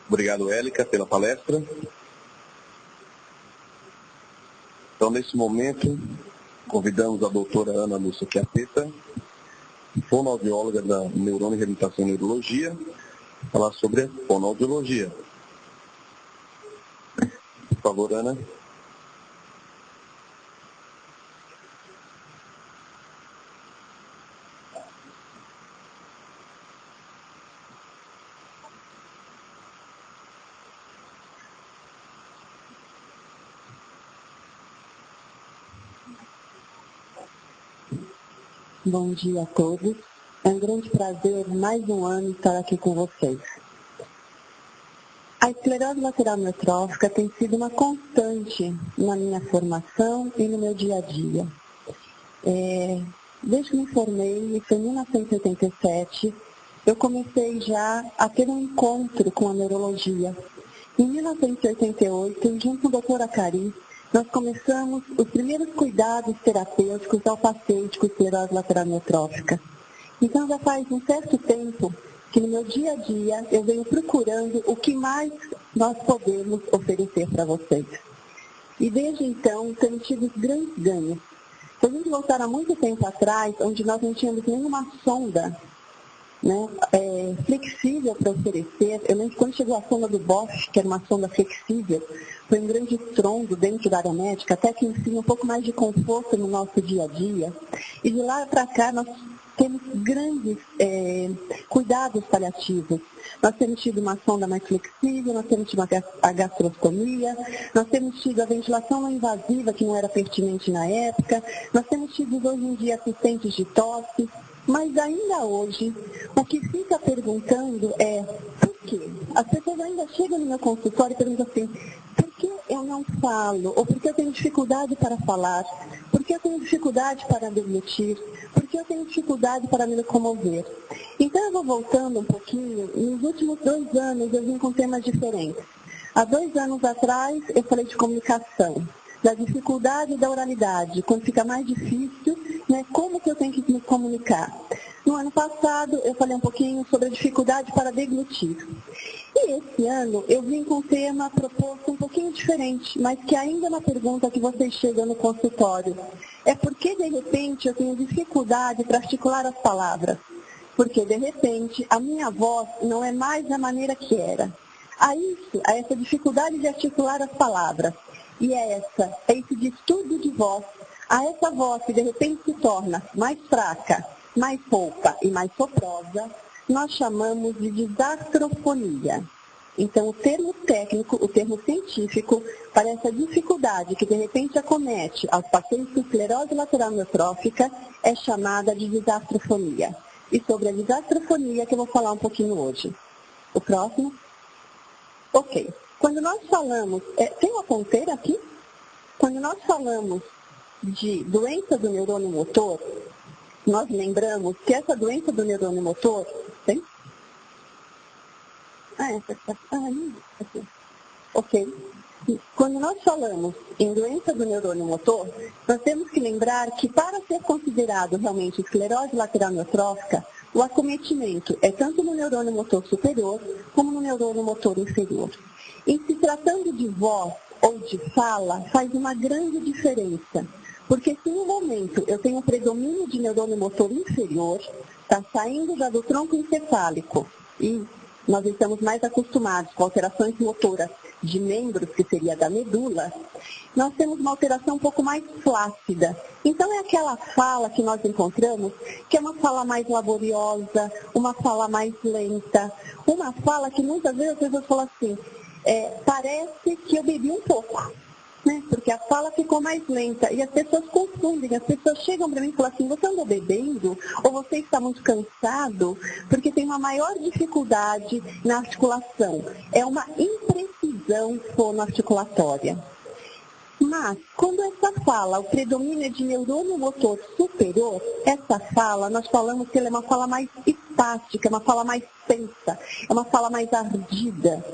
Obrigado, Élica, pela palestra. Então, nesse momento, convidamos a doutora Ana Lúcia Chiappetta, fonoaudióloga da Neurônio e Reabilitação e Neurologia, falar sobre a fonoaudiologia. Por favor, Ana. Bom dia a todos. É um grande prazer, mais um ano, estar aqui com vocês. A esclerose lateral amiotrófica tem sido uma constante na minha formação e no meu dia a dia. Desde que me formei, isso em 1987, eu comecei já a ter um encontro com a neurologia. Em 1988, junto com a doutora Cari, nós começamos os primeiros cuidados terapêuticos ao paciente com esclerose lateral amiotrófica. Então, já faz um certo tempo que no meu dia a dia eu venho procurando o que mais nós podemos oferecer para vocês. E desde então, temos tido grandes ganhos. Se a gente voltar há muito tempo atrás, onde nós não tínhamos nenhuma sonda flexível para oferecer. Eu lembro que quando chegou a sonda do Bosch, que era uma sonda flexível, foi um grande estrondo dentro da área médica, até que ensina um pouco mais de conforto no nosso dia a dia. E de lá para cá, nós temos grandes cuidados paliativos. Nós temos tido uma sonda mais flexível, nós temos tido a gastroscomia, nós temos tido a ventilação não invasiva, que não era pertinente na época, nós temos tido hoje em dia assistentes de tosse. Mas ainda hoje, o que fica perguntando é por quê? As pessoas ainda chegam no meu consultório e perguntam assim, por que eu não falo? Ou por que eu tenho dificuldade para falar? Por que eu tenho dificuldade para deglutir? Por que eu tenho dificuldade para me locomover? Então eu vou voltando um pouquinho, nos últimos 2 anos eu vim com temas diferentes. Há 2 anos atrás eu falei de comunicação, da dificuldade da oralidade, quando fica mais difícil, como que eu tenho que me comunicar. No ano passado, eu falei um pouquinho sobre a dificuldade para deglutir. E esse ano, eu vim com um tema proposto um pouquinho diferente, mas que ainda é uma pergunta que vocês chegam no consultório. É por que, de repente, eu tenho dificuldade para articular as palavras? Porque, de repente, a minha voz não é mais da maneira que era. A essa dificuldade de articular as palavras, e esse distúrbio de voz, a essa voz que de repente se torna mais fraca, mais rouca e mais soprosa, nós chamamos de desastrofonia. Então, o termo técnico, o termo científico, para essa dificuldade que de repente acomete aos pacientes com esclerose lateral amiotrófica, é chamada de desastrofonia. E sobre a desastrofonia que eu vou falar um pouquinho hoje. O próximo? Ok. Quando nós falamos, tem uma ponteira aqui? Quando nós falamos de doença do neurônio motor, nós lembramos que essa doença do neurônio motor, tem? Ok. Quando nós falamos em doença do neurônio motor, nós temos que lembrar que para ser considerado realmente esclerose lateral amiotrófica, o acometimento é tanto no neurônio motor superior como no neurônio motor inferior. Em se tratando de voz ou de fala, faz uma grande diferença. Porque se no momento eu tenho predomínio de neurônio motor inferior, está saindo já do tronco encefálico, e nós estamos mais acostumados com alterações motoras de membros, que seria da medula, nós temos uma alteração um pouco mais flácida. Então é aquela fala que nós encontramos, que é uma fala mais laboriosa, uma fala mais lenta, uma fala que muitas vezes as pessoas falam assim, parece que eu bebi um pouco, porque a fala ficou mais lenta e as pessoas confundem, as pessoas chegam para mim e falam assim, você andou bebendo ou você está muito cansado porque tem uma maior dificuldade na articulação, é uma imprecisão fonoarticulatória. Mas, quando essa fala, o predomínio é de neurônio motor superior, essa fala, nós falamos que ela é uma fala mais espástica, é uma fala mais tensa, é uma fala mais ardida.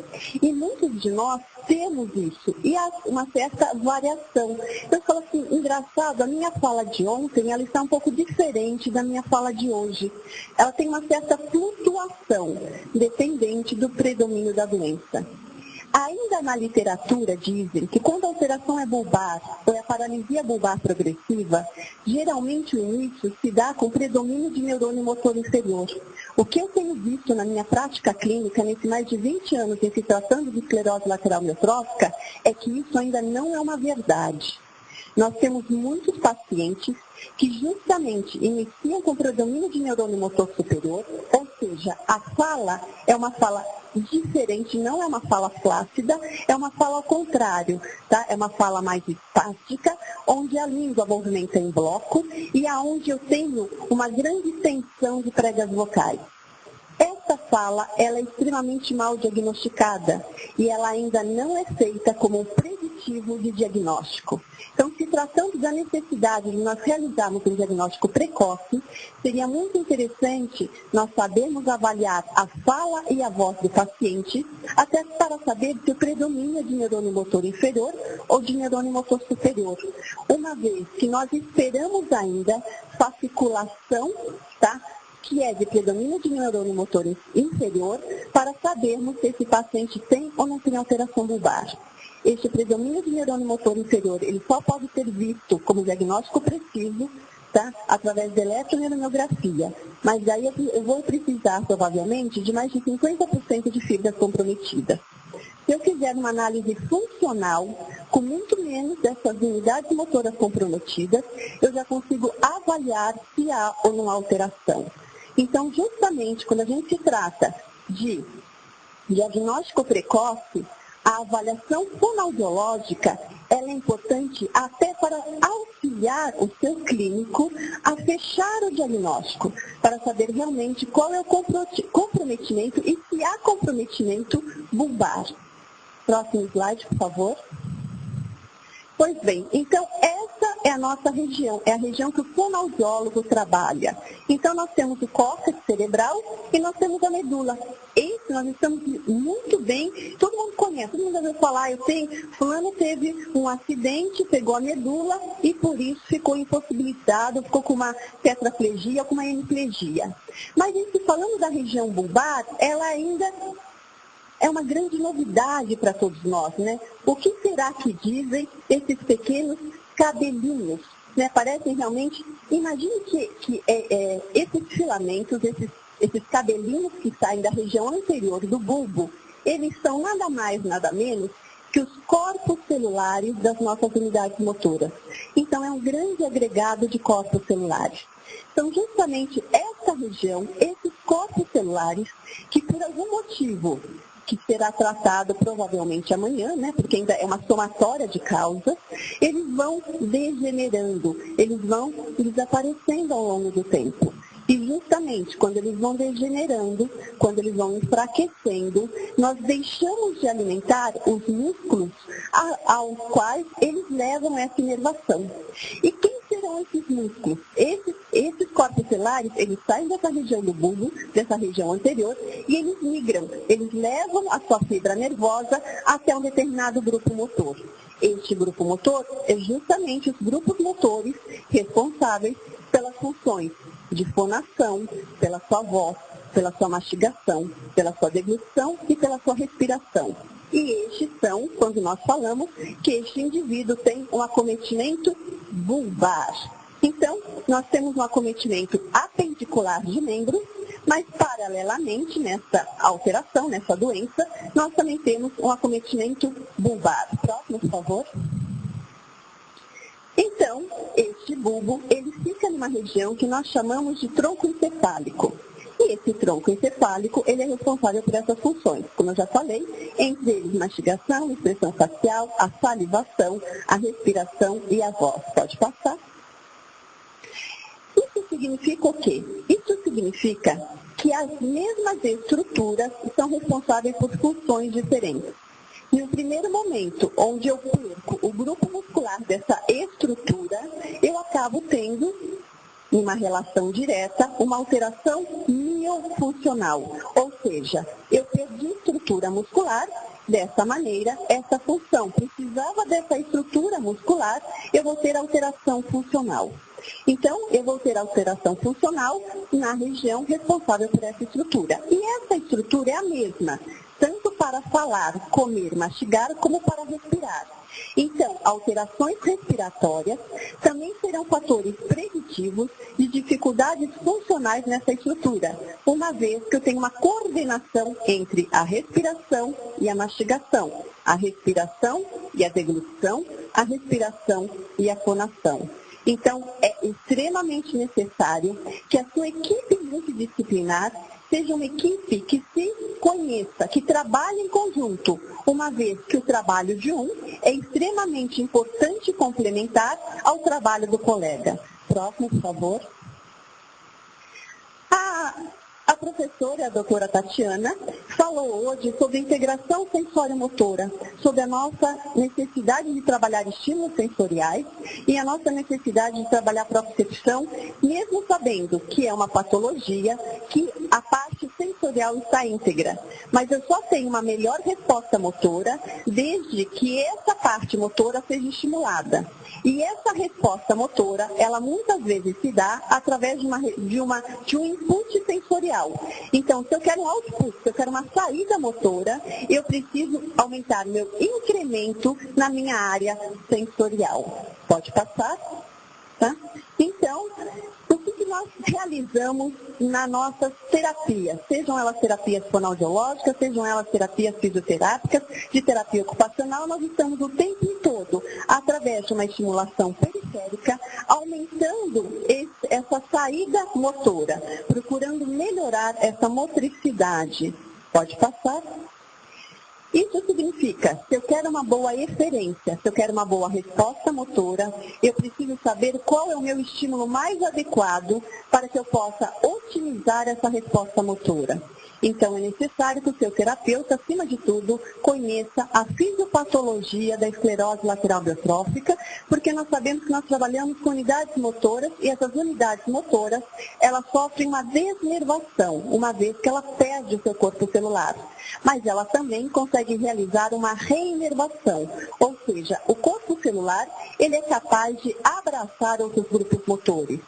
E muitos de nós temos isso, e há uma certa variação. Eu falo assim, engraçado, a minha fala de ontem, ela está um pouco diferente da minha fala de hoje. Ela tem uma certa flutuação, dependente do predomínio da doença. Ainda na literatura dizem que quando a alteração é bulbar ou a paralisia bulbar progressiva, geralmente o início se dá com predomínio de neurônio motor inferior. O que eu tenho visto na minha prática clínica, nesses mais de 20 anos em se tratando de esclerose lateral amiotrófica, é que isso ainda não é uma verdade. Nós temos muitos pacientes que justamente iniciam com predomínio de neurônio motor superior, ou seja, a fala é uma fala diferente, não é uma fala flácida, é uma fala ao contrário, tá? É uma fala mais espástica, onde a língua movimenta em bloco e aonde eu tenho uma grande tensão de pregas vocais. Essa fala, ela é extremamente mal diagnosticada e ela ainda não é feita como um preditivo de diagnóstico. Então, se tratando da necessidade de nós realizarmos um diagnóstico precoce, seria muito interessante nós sabermos avaliar a fala e a voz do paciente, até para saber se o predomínio é de neurônio motor inferior ou de neurônio motor superior. Uma vez que nós esperamos ainda fasciculação, tá? Que é de predomínio de neurônio motor inferior, para sabermos se esse paciente tem ou não tem alteração bulbar. Este predomínio de neurônio motor inferior, ele só pode ser visto como diagnóstico preciso, tá? Através da eletroneuromiografia. Mas daí eu vou precisar, provavelmente, de mais de 50% de fibras comprometidas. Se eu fizer uma análise funcional, com muito menos dessas unidades motoras comprometidas, eu já consigo avaliar se há ou não há alteração. Então, justamente quando a gente se trata de diagnóstico precoce, a avaliação fonoaudiológica ela é importante até para auxiliar o seu clínico a fechar o diagnóstico, para saber realmente qual é o comprometimento e se há comprometimento bulbar. Próximo slide, por favor. Pois bem, então essa é a nossa região, é a região que o fonoaudiólogo trabalha. Então nós temos o córtex cerebral e nós temos a medula. Esse nós estamos muito bem, todo mundo conhece, todo mundo ouviu falar, fulano teve um acidente, pegou a medula e por isso ficou impossibilitado, ficou com uma tetraplegia, com uma hemiplegia. Mas falando da região bulbar, ela ainda é uma grande novidade para todos nós, né? O que será que dizem esses pequenos cabelinhos? Né? Parecem realmente, imagine que esses filamentos, esses cabelinhos que saem da região anterior do bulbo, eles são nada mais, nada menos que os corpos celulares das nossas unidades motoras. Então, é um grande agregado de corpos celulares. Então, justamente essa região, esses corpos celulares, que por algum motivo que será tratado provavelmente amanhã, né, porque ainda é uma somatória de causas, eles vão degenerando, eles vão desaparecendo ao longo do tempo. E justamente quando eles vão degenerando, quando eles vão enfraquecendo, nós deixamos de alimentar os músculos aos quais eles levam essa inervação. E quem serão esses músculos? Esses corpos celulares, eles saem dessa região do bulbo, dessa região anterior, e eles migram, eles levam a sua fibra nervosa até um determinado grupo motor. Este grupo motor é justamente os grupos motores responsáveis pelas funções de fonação, pela sua voz, pela sua mastigação, pela sua deglutição e pela sua respiração. E estes são, quando nós falamos, que este indivíduo tem um acometimento bulbar. Então, nós temos um acometimento apendicular de membros, mas paralelamente nessa alteração, nessa doença, nós também temos um acometimento bulbar. Próximo, por favor. Então, este bulbo, ele fica numa região que nós chamamos de tronco encefálico. E esse tronco encefálico, ele é responsável por essas funções. Como eu já falei, entre eles mastigação, expressão facial, a salivação, a respiração e a voz. Pode passar. Isso significa o quê? Isso significa que as mesmas estruturas são responsáveis por funções diferentes. No primeiro momento, onde eu perco o grupo muscular dessa estrutura, eu acabo tendo, em uma relação direta, uma alteração miofuncional. Ou seja, eu perdi estrutura muscular dessa maneira essa função. Precisava dessa estrutura muscular, eu vou ter alteração funcional. Então, eu vou ter alteração funcional na região responsável por essa estrutura. E essa estrutura é a mesma, tanto para falar, comer, mastigar, como para respirar. Então, alterações respiratórias também serão fatores preditivos de dificuldades funcionais nessa estrutura, uma vez que eu tenho uma coordenação entre a respiração e a mastigação, a respiração e a deglutição, a respiração e a fonação. Então, é extremamente necessário que a sua equipe multidisciplinar seja uma equipe que se conheça, que trabalhe em conjunto, uma vez que o trabalho de um é extremamente importante e complementar ao trabalho do colega. Próximo, por favor. A professora, a doutora Tatiana, falou hoje sobre integração sensório-motora, sobre a nossa necessidade de trabalhar estímulos sensoriais e a nossa necessidade de trabalhar propriocepção, mesmo sabendo que é uma patologia, que a parte sensorial está íntegra. Mas eu só tenho uma melhor resposta motora desde que essa parte motora seja estimulada. E essa resposta motora, ela muitas vezes se dá através de um input sensorial. Então, se eu quero um output, se eu quero uma saída motora, eu preciso aumentar meu incremento na minha área sensorial. Pode passar? Tá? Então, o que nós realizamos nas nossas terapias, sejam elas terapias fonoaudiológicas, sejam elas terapias fisioterápicas, de terapia ocupacional, nós estamos o tempo todo, através de uma estimulação periférica, aumentando essa saída motora, procurando melhorar essa motricidade. Pode passar? Isso significa, se eu quero uma boa eferência, se eu quero uma boa resposta motora, eu preciso saber qual é o meu estímulo mais adequado para que eu possa otimizar essa resposta motora. Então, é necessário que o seu terapeuta, acima de tudo, conheça a fisiopatologia da esclerose lateral amiotrófica, porque nós sabemos que nós trabalhamos com unidades motoras e essas unidades motoras, elas sofrem uma desnervação, uma vez que ela perde o seu corpo celular. Mas ela também consegue realizar uma reinervação, ou seja, o corpo celular, ele é capaz de abraçar outros grupos motores.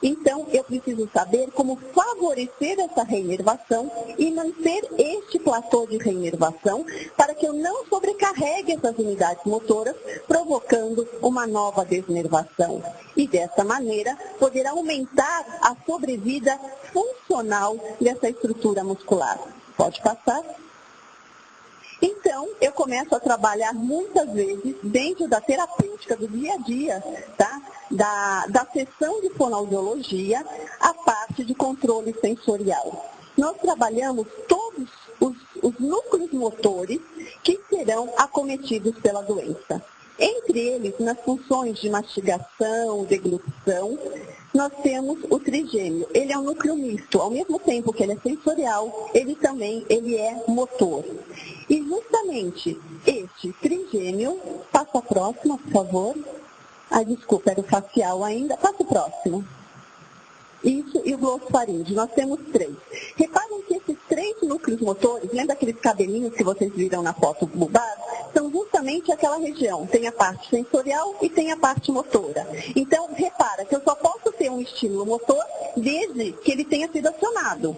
Então, eu preciso saber como favorecer essa reinervação e manter este platô de reinervação para que eu não sobrecarregue essas unidades motoras, provocando uma nova desnervação. E dessa maneira, poder aumentar a sobrevida funcional dessa estrutura muscular. Pode passar? Então, eu começo a trabalhar muitas vezes dentro da terapêutica do dia a dia, tá? Da sessão de fonoaudiologia, a parte de controle sensorial. Nós trabalhamos todos os núcleos motores que serão acometidos pela doença. Entre eles, nas funções de mastigação, deglutição, nós temos o trigêmeo. Ele é um núcleo misto. Ao mesmo tempo que ele é sensorial, ele é motor. E justamente este trigêmeo, passa a próxima, por favor. Desculpa, era o facial ainda. Passa o próximo. Isso e o glossofaríngeo. Nós temos 3. Reparem que esses 3 núcleos motores, lembra aqueles cabelinhos que vocês viram na foto bulbar? São justamente aquela região. Tem a parte sensorial e tem a parte motora. Então, repara que eu só posso ter um estímulo motor desde que ele tenha sido acionado.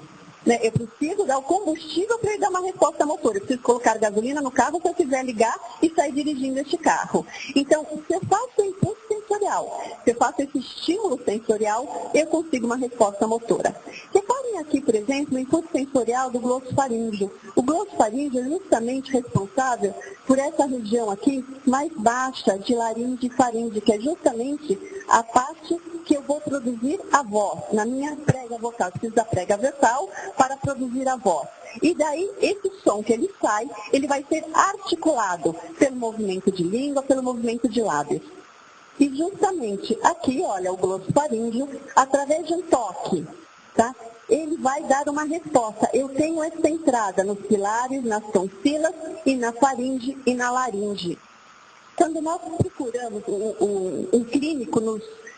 Eu preciso dar o combustível para ele dar uma resposta motora. Eu preciso colocar gasolina no carro se eu quiser ligar e sair dirigindo este carro. Então, se eu faço o impulso sensorial, se eu faço esse estímulo sensorial, eu consigo uma resposta motora. Reparem aqui, por exemplo, o impulso sensorial do glossofaríngeo. O glossofaríngeo é justamente responsável por essa região aqui mais baixa de laringe e faringe, que é justamente a parte que eu vou produzir a voz. Na minha prega vocal, eu preciso da prega vocal para produzir a voz. E daí, esse som que ele sai, ele vai ser articulado pelo movimento de língua, pelo movimento de lábios. E justamente aqui, olha, o glossofaríngeo, através de um toque, tá? Ele vai dar uma resposta. Eu tenho essa entrada nos pilares, nas tonsilas e na faringe e na laringe. Quando nós procuramos um clínico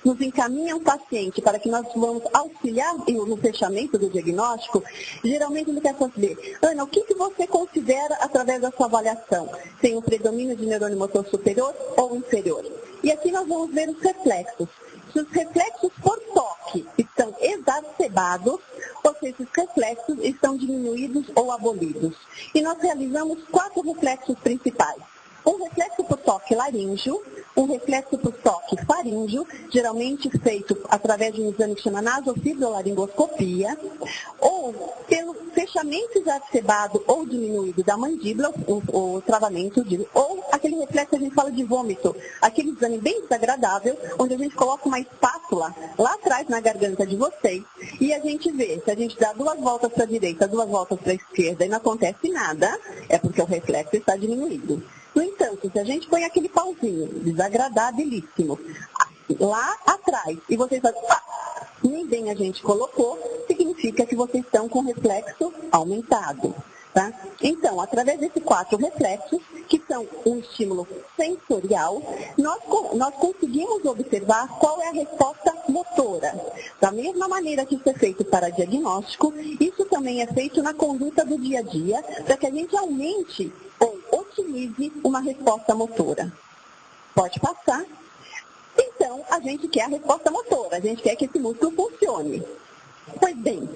nos encaminham o paciente para que nós vamos auxiliar no fechamento do diagnóstico, geralmente ele quer saber, Ana, o que você considera através da sua avaliação? Tem um predomínio de neurônio motor superior ou inferior? E aqui nós vamos ver os reflexos. Se os reflexos por toque estão exacerbados, ou se esses reflexos estão diminuídos ou abolidos. E nós realizamos 4 reflexos principais. Um reflexo por toque laríngeo, um reflexo por toque faríngeo, geralmente feito através de um exame que chama nasofibrolaringoscopia, ou pelo fechamento exacerbado ou diminuído da mandíbula, o travamento, ou aquele reflexo que a gente fala de vômito, aquele exame bem desagradável, onde a gente coloca uma espátula lá atrás na garganta de vocês, e a gente vê, se a gente dá 2 voltas para a direita, 2 voltas para a esquerda e não acontece nada, é porque o reflexo está diminuído. No entanto, se a gente põe aquele pauzinho desagradabilíssimo lá atrás e vocês fazem, nem bem a gente colocou, significa que vocês estão com reflexo aumentado. Tá? Então, através desses 4 reflexos, que são um estímulo sensorial, nós conseguimos observar qual é a resposta motora. Da mesma maneira que isso é feito para diagnóstico, isso também é feito na conduta do dia a dia, para que a gente aumente ou otimize uma resposta motora. Pode passar. Então, a gente quer a resposta motora, a gente quer que esse músculo funcione. Pois bem,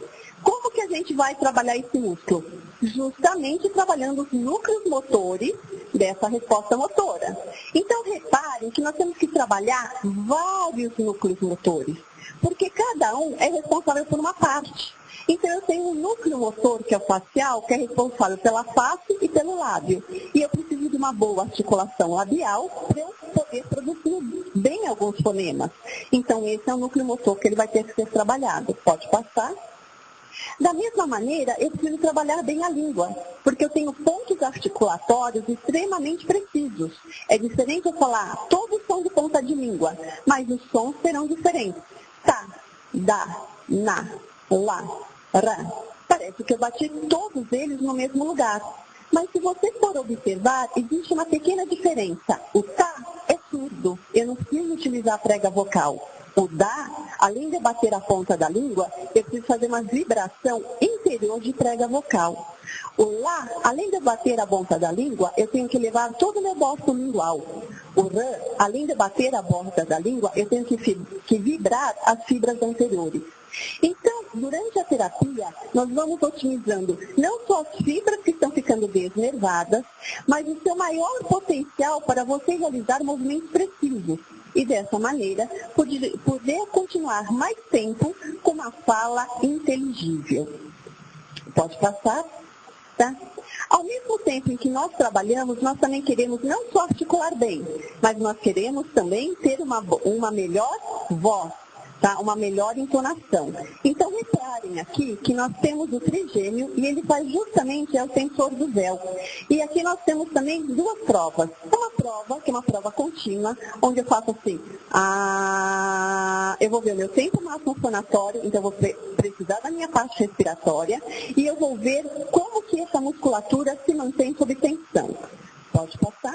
como que a gente vai trabalhar esse músculo? Justamente trabalhando os núcleos motores dessa resposta motora. Então, reparem que nós temos que trabalhar vários núcleos motores, porque cada um é responsável por uma parte. Então, eu tenho um núcleo motor, que é o facial, que é responsável pela face e pelo lábio. E eu preciso de uma boa articulação labial para eu poder produzir bem alguns fonemas. Então, esse é o núcleo motor que ele vai ter que ser trabalhado. Pode passar. Da mesma maneira, eu preciso trabalhar bem a língua, porque eu tenho pontos articulatórios extremamente precisos. É diferente eu falar todos são de ponta de língua, mas os sons serão diferentes. Tá, dá, na, lá, ra. Parece que eu bati todos eles no mesmo lugar. Mas se você for observar, existe uma pequena diferença. O tá é surdo, eu não preciso utilizar a prega vocal. O dá, além de bater a ponta da língua, eu preciso fazer uma vibração interior de prega vocal. O lá, além de bater a ponta da língua, eu tenho que levar todo o meu bosco lingual. O rã, além de bater a borda da língua, eu tenho que vibrar as fibras anteriores. Então, durante a terapia, nós vamos otimizando não só as fibras que estão ficando desnervadas, mas o seu maior potencial para você realizar movimentos precisos. E dessa maneira, poder continuar mais tempo com uma fala inteligível. Pode passar? Tá? Ao mesmo tempo em que nós trabalhamos, nós também queremos não só articular bem, mas nós queremos também ter uma melhor voz. Tá? Uma melhor entonação. Então, reparem aqui que nós temos o trigêmeo e ele faz justamente o sensor do véu. E aqui nós temos também 2 provas. Uma prova, que é uma prova contínua, onde eu faço assim, eu vou ver o meu tempo máximo fonatório, então eu vou precisar da minha parte respiratória e eu vou ver como que essa musculatura se mantém sob tensão. Pode passar?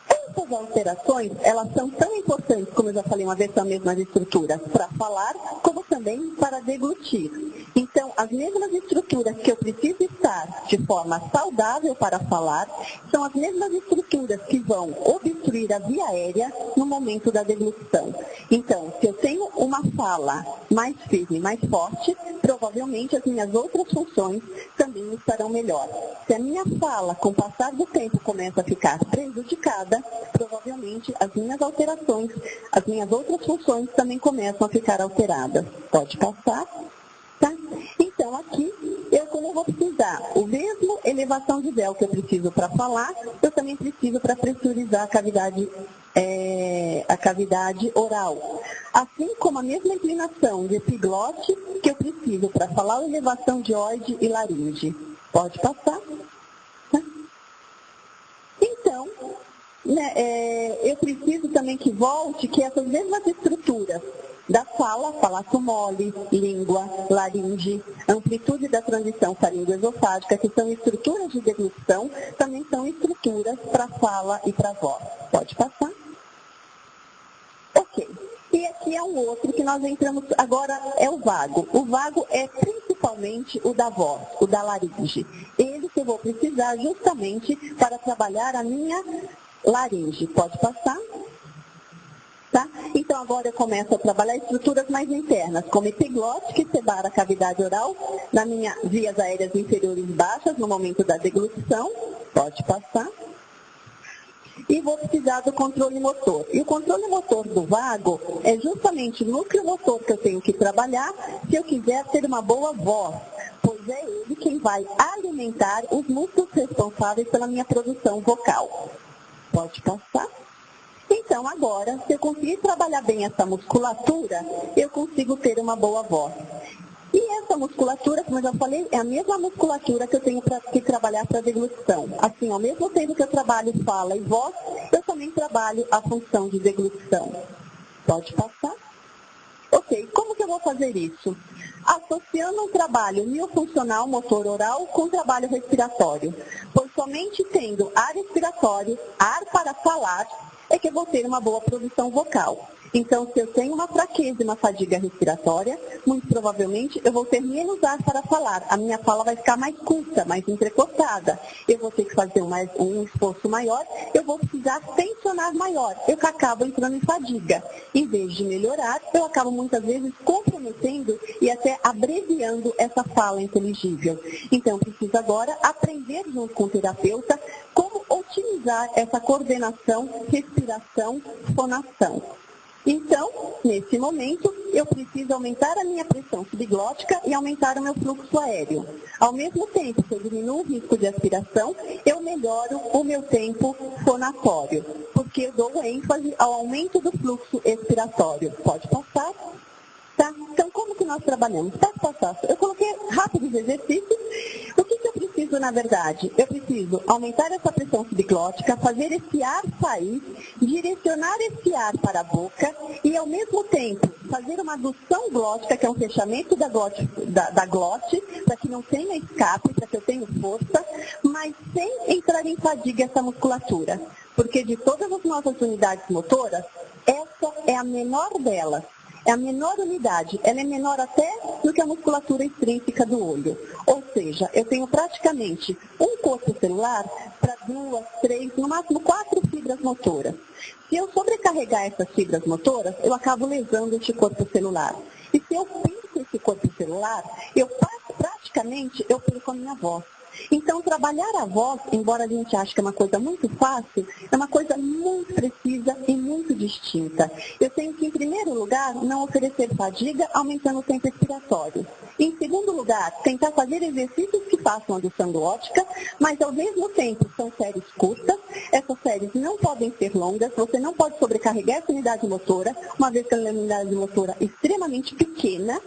Essas alterações, elas são tão importantes, como eu já falei uma vez, são as mesmas estruturas para falar, como também para deglutir. Então, as mesmas estruturas que eu preciso estar de forma saudável para falar, são as mesmas estruturas que vão obstruir a via aérea no momento da deglutição. Então, se eu tenho uma fala mais firme, mais forte, provavelmente as minhas outras funções também estarão melhor. Se a minha fala, com o passar do tempo, começa a ficar prejudicada, provavelmente as minhas alterações, as minhas outras funções também começam a ficar alteradas. Pode passar? Tá? Então, aqui, como eu vou precisar, o mesmo elevação de véu que eu preciso para falar, eu também preciso para pressurizar a cavidade oral. Assim como a mesma inclinação de epiglote que eu preciso para falar, elevação de oide e laringe. Pode passar? Tá? Então, eu preciso também que volte que essas mesmas estruturas da fala, palato mole, língua, laringe, amplitude da transição faringoesofágica, que são estruturas de deglutição, também são estruturas para fala e para voz. Pode passar? E aqui é um outro que nós entramos agora, é o vago. O vago é principalmente o da voz, o da laringe. Ele que eu vou precisar justamente para trabalhar a minha laringe. Pode passar? Tá? Então agora eu começo a trabalhar estruturas mais internas, como epiglote, que separa a cavidade oral das minhas vias aéreas inferiores baixas no momento da deglutição. Pode passar. E vou precisar do controle motor. E o controle motor do vago é justamente o núcleo motor que eu tenho que trabalhar se eu quiser ter uma boa voz, pois é ele quem vai alimentar os músculos responsáveis pela minha produção vocal. Pode passar? Então, agora, se eu conseguir trabalhar bem essa musculatura, eu consigo ter uma boa voz. E essa musculatura, como eu já falei, é a mesma musculatura que eu tenho que trabalhar para a deglutição. Assim, ao mesmo tempo que eu trabalho fala e voz, eu também trabalho a função de deglutição. Pode passar? Ok, como que eu vou fazer isso? Associando um trabalho miofuncional motor oral com trabalho respiratório. Pois somente tendo ar respiratório, ar para falar, é que eu vou ter uma boa produção vocal. Então, se eu tenho uma fraqueza e uma fadiga respiratória, muito provavelmente eu vou ter menos ar para falar. A minha fala vai ficar mais curta, mais entrecortada. Eu vou ter que fazer um esforço maior, eu vou precisar tensionar maior. Eu acabo entrando em fadiga. Em vez de melhorar, eu acabo muitas vezes comprometendo e até abreviando essa fala inteligível. Então, eu preciso agora aprender junto com o terapeuta como otimizar essa coordenação, respiração, fonação. Então, nesse momento, eu preciso aumentar a minha pressão subglótica e aumentar o meu fluxo aéreo. Ao mesmo tempo que eu diminuo o risco de aspiração, eu melhoro o meu tempo fonatório, porque eu dou ênfase ao aumento do fluxo expiratório. Pode passar? Tá? Então, como que nós trabalhamos? Pode passar. Eu coloquei rápidos exercícios. O que eu preciso, na verdade? Eu preciso aumentar essa pressão subglótica, fazer esse ar sair, direcionar esse ar para a boca e, ao mesmo tempo, fazer uma adução glótica, que é um fechamento da glote, para que não tenha escape, para que eu tenha força, mas sem entrar em fadiga essa musculatura. Porque de todas as nossas unidades motoras, essa é a menor delas. É a menor unidade, ela é menor até do que a musculatura extrínseca do olho. Ou seja, eu tenho praticamente um corpo celular para 2, 3, no máximo 4 fibras motoras. Se eu sobrecarregar essas fibras motoras, eu acabo lesando este corpo celular. E se eu perco esse corpo celular, praticamente eu perco a minha voz. Então, trabalhar a voz, embora a gente ache que é uma coisa muito fácil, é uma coisa muito precisa e muito distinta. Eu tenho que, em primeiro lugar, não oferecer fadiga, aumentando o tempo expiratório. Em segundo lugar, tentar fazer exercícios que façam adução glótica, mas ao mesmo tempo são séries curtas. Essas séries não podem ser longas, você não pode sobrecarregar essa unidade motora, uma vez que ela é uma unidade motora extremamente pequena,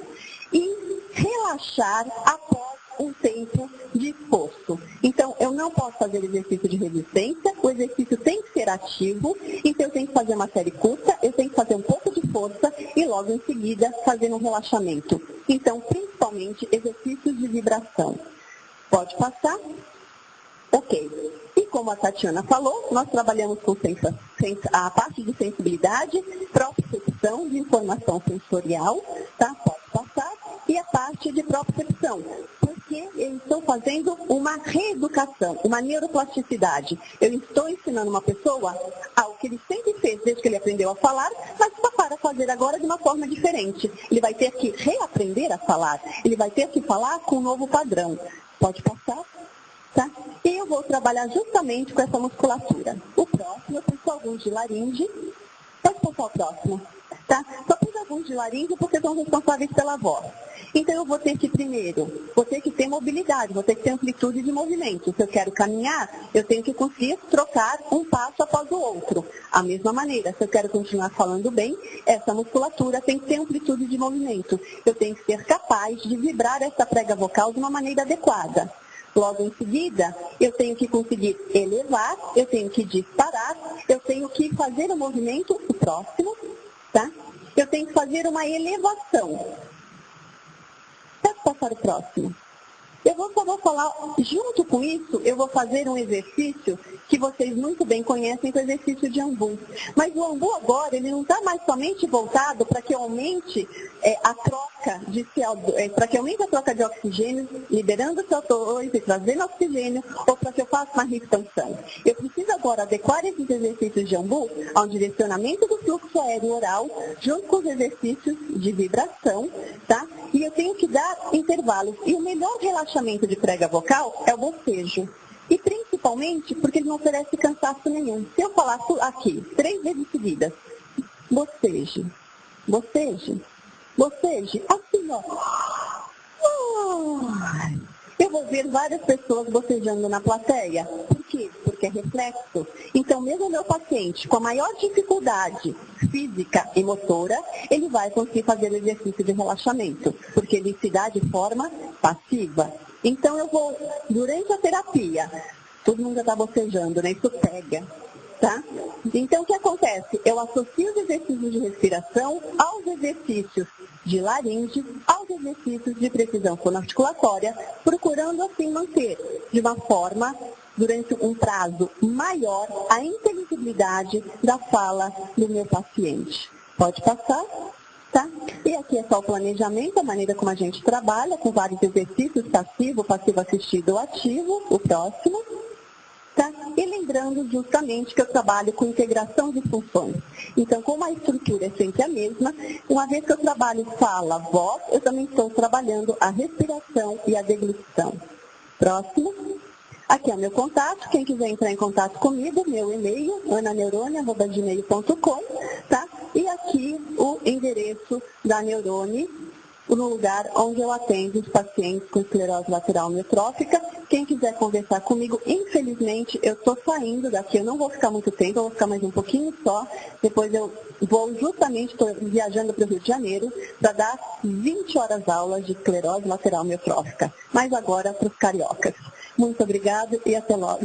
e relaxar após um tempo de esforço. Então, eu não posso fazer exercício de resistência, o exercício tem que ser ativo, então eu tenho que fazer uma série curta, eu tenho que fazer um pouco de força e logo em seguida fazer um relaxamento. Então, principalmente, exercícios de vibração. Pode passar? Ok. E como a Tatiana falou, nós trabalhamos com a parte de sensibilidade, propriocepção de informação sensorial, tá? Pode passar. E a parte de propriocepção, porque eu estou fazendo uma reeducação, uma neuroplasticidade. Eu estou ensinando uma pessoa algo que ele sempre fez desde que ele aprendeu a falar, mas para fazer agora de uma forma diferente. Ele vai ter que reaprender a falar, ele vai ter que falar com um novo padrão. Pode passar? Tá? E eu vou trabalhar justamente com essa musculatura. O próximo, eu fiz alguns de laringe. Pode passar o próximo. Tá? Só fiz alguns de laringe porque são responsáveis pela voz. Então, eu vou ter que, primeiro, ter mobilidade, vou ter que ter amplitude de movimento. Se eu quero caminhar, eu tenho que conseguir trocar um passo após o outro. A mesma maneira, se eu quero continuar falando bem, essa musculatura tem que ter amplitude de movimento. Eu tenho que ser capaz de vibrar essa prega vocal de uma maneira adequada. Logo em seguida, eu tenho que conseguir elevar, eu tenho que disparar, eu tenho que fazer o movimento, o próximo, tá? Eu tenho que fazer uma elevação. Pode passar o próximo. Só vou falar, junto com isso, eu vou fazer um exercício que vocês muito bem conhecem, que é o exercício de Anbu. Mas o Anbu agora, ele não está mais somente voltado para que aumente a troca de CO2, para que aumente a troca de oxigênio, liberando CO2 e trazendo oxigênio, ou para que eu faça uma reexpansão. Eu preciso agora adequar esses exercícios de Anbu ao direcionamento do fluxo aéreo oral, junto com os exercícios de vibração, tá? E eu tenho que dar intervalos. E o melhor relaxamento de prega vocal é o bocejo. E principalmente porque ele não oferece cansaço nenhum. Se eu falar aqui 3 vezes seguidas, boceje, boceje, boceje, assim, ó. Eu vou ver várias pessoas bocejando na plateia. Por quê? Porque é reflexo. Então, mesmo o meu paciente com a maior dificuldade física e motora, ele vai conseguir fazer o exercício de relaxamento, porque ele se dá de forma passiva. Então, eu vou, durante a terapia, todo mundo já está bocejando, né? Isso pega. Tá? Então, o que acontece? Eu associo os exercícios de respiração aos exercícios de laringe, aos exercícios de precisão fonoarticulatória, procurando assim manter de uma forma, durante um prazo maior, a inteligibilidade da fala do meu paciente. Pode passar? Tá? E aqui é só o planejamento, a maneira como a gente trabalha, com vários exercícios, passivo assistido ou ativo, o próximo. Tá? E lembrando justamente que eu trabalho com integração de funções. Então, como a estrutura é sempre a mesma, uma vez que eu trabalho fala, voz, eu também estou trabalhando a respiração e a deglutição. Próximo. Aqui é o meu contato. Quem quiser entrar em contato comigo, meu e-mail, ananeurone@gmail.com, tá? E aqui o endereço da Neurone, no lugar onde eu atendo os pacientes com esclerose lateral amiotrófica. Quem quiser conversar comigo, infelizmente, eu estou saindo daqui, eu não vou ficar muito tempo, eu vou ficar mais um pouquinho só. Depois eu vou justamente, estou viajando para o Rio de Janeiro, para dar 20 horas aulas de esclerose lateral amiotrófica. Mas agora para os cariocas. Muito obrigada e até logo.